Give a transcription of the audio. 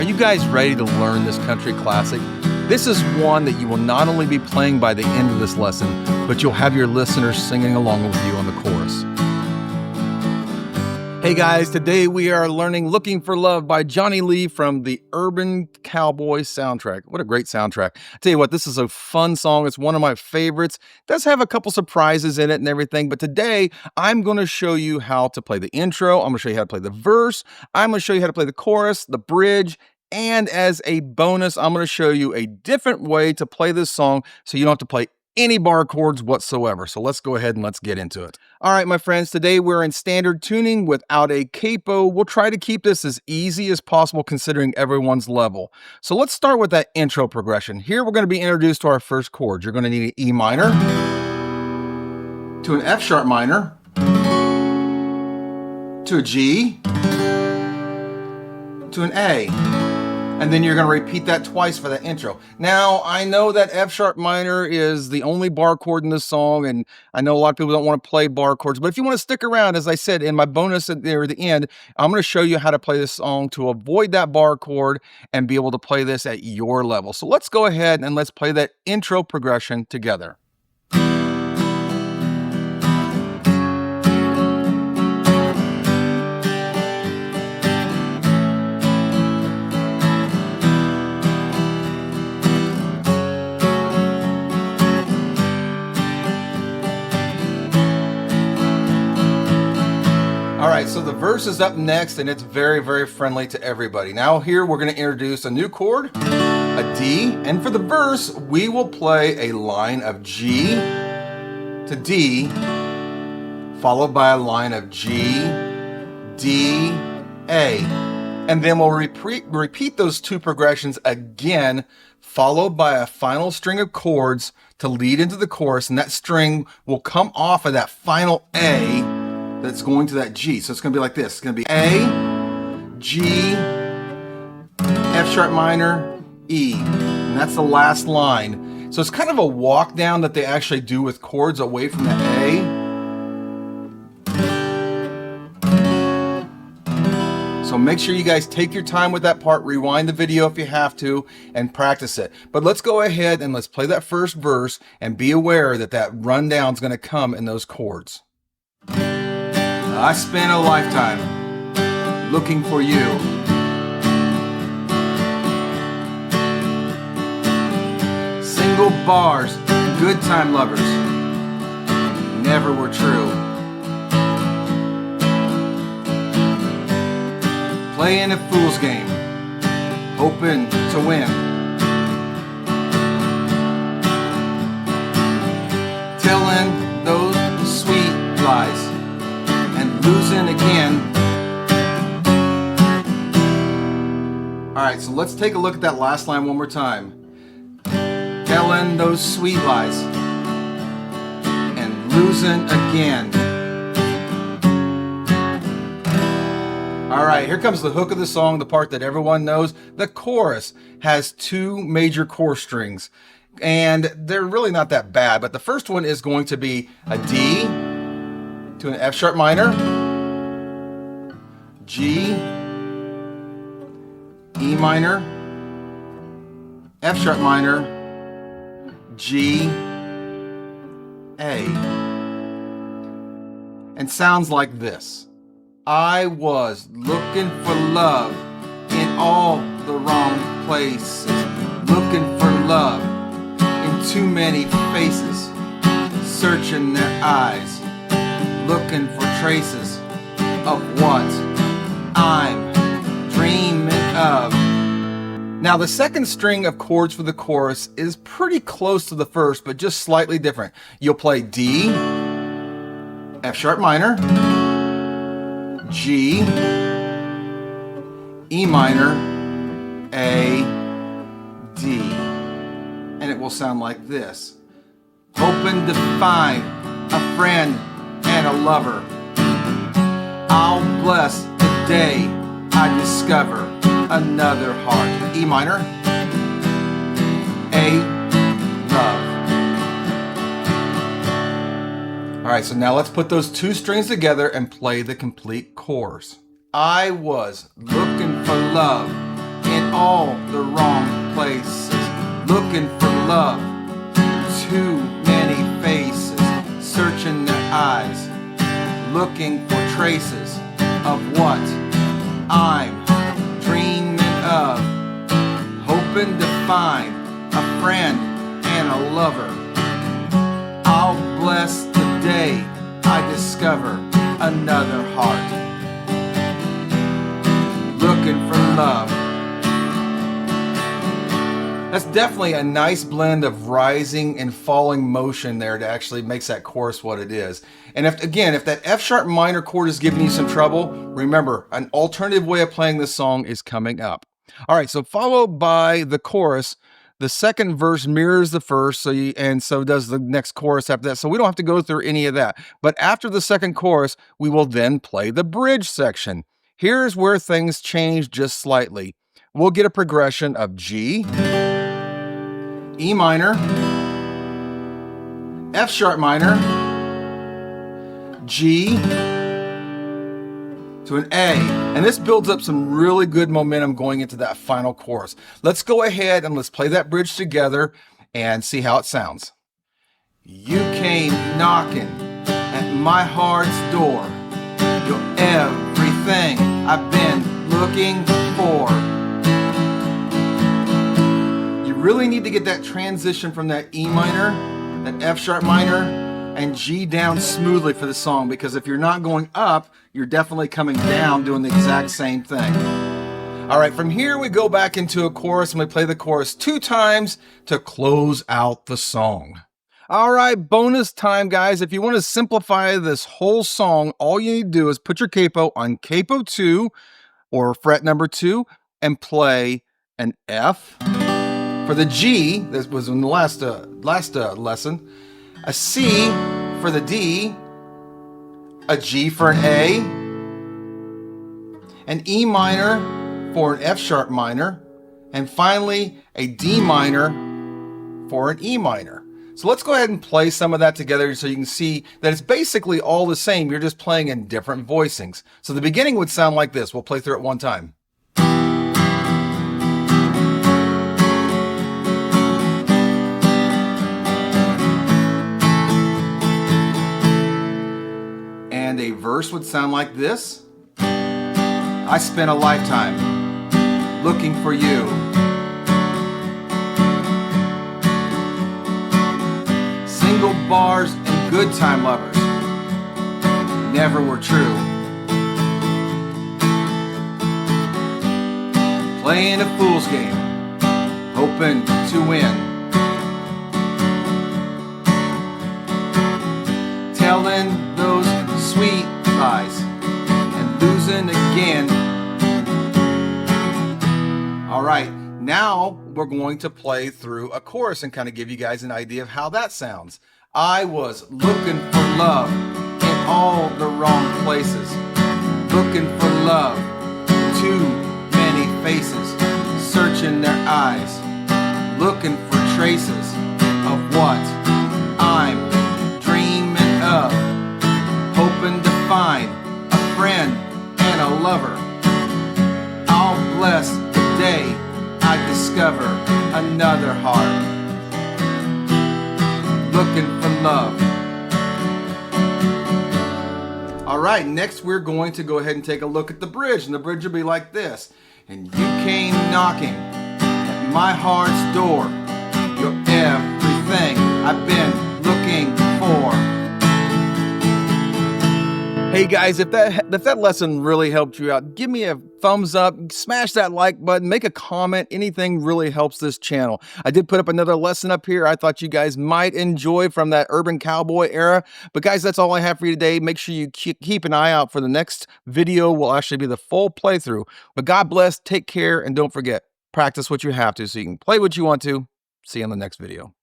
Are you guys ready to learn this country classic? This is one that you will not only be playing by the end of this lesson, but you'll have your listeners singing along with you on the chorus. Hey guys, today we are learning Looking for Love by Johnny Lee from the Urban Cowboy soundtrack. What a great soundtrack. I tell you what, this is a fun song. It's one of my favorites. It does have a couple surprises in it and everything, but today I'm going to show you how to play the intro. I'm going to show you how to play the verse. I'm going to show you how to play the chorus, the bridge, and as a bonus, I'm going to show you a different way to play this song so you don't have to play any bar chords whatsoever. So let's go ahead and let's get into it. All right, my friends, today we're in standard tuning without a capo. We'll try to keep this as easy as possible considering everyone's level. So let's start with that intro progression. Here we're going to be introduced to our first chord. You're going to need an E minor to an F sharp minor to a G to an A. And then you're going to repeat that twice for that intro. Now, I know that F sharp minor is the only bar chord in this song, and I know a lot of people don't want to play bar chords, but if you want to stick around, as I said in my bonus at the end, I'm going to show you how to play this song to avoid that bar chord and be able to play this at your level. So let's go ahead and let's play that intro progression together. All right, so the verse is up next, and it's very, very friendly to everybody. Now here we're going to introduce a new chord, a D, and for the verse, we will play a line of G to D, followed by a line of G, D, A. And then we'll repeat those two progressions again, followed by a final string of chords to lead into the chorus, and that string will come off of that final A that's going to that G. So it's going to be like this. It's going to be A, G, F sharp minor, E. And that's the last line. So it's kind of a walk down that they actually do with chords away from the A. So make sure you guys take your time with that part, rewind the video if you have to, and practice it. But let's go ahead and let's play that first verse and be aware that that rundown is going to come in those chords. I spent a lifetime looking for you. Single bars, good time lovers, never were true. Playing a fool's game, hoping to win. Telling those sweet lies, losing again. All right, so let's take a look at that last line one more time. Telling those sweet lies and losing again. All right, here comes the hook of the song, the part that everyone knows. The chorus has two major chorus strings, and they're really not that bad, but the first one is going to be a D to an F sharp minor, G, E minor, F sharp minor, G, A. And sounds like this. I was looking for love in all the wrong places, looking for love in too many faces, searching their eyes, looking for traces of what I'm dreaming of. Now the second string of chords for the chorus is pretty close to the first, but just slightly different. You'll play D, F sharp minor, G, E minor, A, D. And it will sound like this. Hoping to find a friend and a lover. I'll bless the day I discover another heart. E minor, A, love. All right, so now let's put those two strings together and play the complete chorus. I was looking for love in all the wrong places, looking for love, too many faces, searching their eyes, looking for traces of what I'm dreaming of, hoping to find a friend and a lover. I'll bless the day I discover another heart, looking for love. That's definitely a nice blend of rising and falling motion there to actually makes that chorus what it is. And if that F sharp minor chord is giving you some trouble, remember, an alternative way of playing this song is coming up. All right, so followed by the chorus. The second verse mirrors the first, so does the next chorus after that. So we don't have to go through any of that. But after the second chorus, we will then play the bridge section. Here's where things change just slightly. We'll get a progression of G, E minor, F sharp minor, G, to an A, and this builds up some really good momentum going into that final chorus. Let's go ahead and let's play that bridge together and see how it sounds. You came knocking at my heart's door. You're everything I've been looking for. You really need to get that transition from that E minor, that F sharp minor, and G down smoothly for the song, because if you're not going up, you're definitely coming down doing the exact same thing. All right, from here we go back into a chorus and we play the chorus 2 times to close out the song. All right, bonus time, guys. If you want to simplify this whole song, all you need to do is put your capo on capo 2 or fret number 2 and play an F. For the G, this was in the last lesson, a C for the D, a G for an A, an E minor for an F sharp minor, and finally a D minor for an E minor. So let's go ahead and play some of that together so you can see that it's basically all the same. You're just playing in different voicings. So the beginning would sound like this. We'll play through it one time. And a verse would sound like this. I spent a lifetime looking for you. Single bars and good time lovers never were true. Playing a fool's game, hoping to win. Telling those sweet lies and losing again. All right, now we're going to play through a chorus and kind of give you guys an idea of how that sounds. I was looking for love in all the wrong places, looking for love, too many faces, searching their eyes, looking for traces of what I'm dreaming of, hoping to find a friend and a lover. I'll bless the day I discover another heart, looking for love. All right, next we're going to go ahead and take a look at the bridge, and the bridge will be like this. And you came knocking at my heart's door. You're everything I've been looking for. Hey guys, if that lesson really helped you out, give me a thumbs up, smash that like button, make a comment. Anything really helps this channel. I did put up another lesson up here I thought you guys might enjoy from that Urban Cowboy era. But guys, that's all I have for you today. Make sure you keep an eye out for the next video. Will actually be the full playthrough. But God bless, take care, and don't forget, practice what you have to so you can play what you want to. See you in the next video.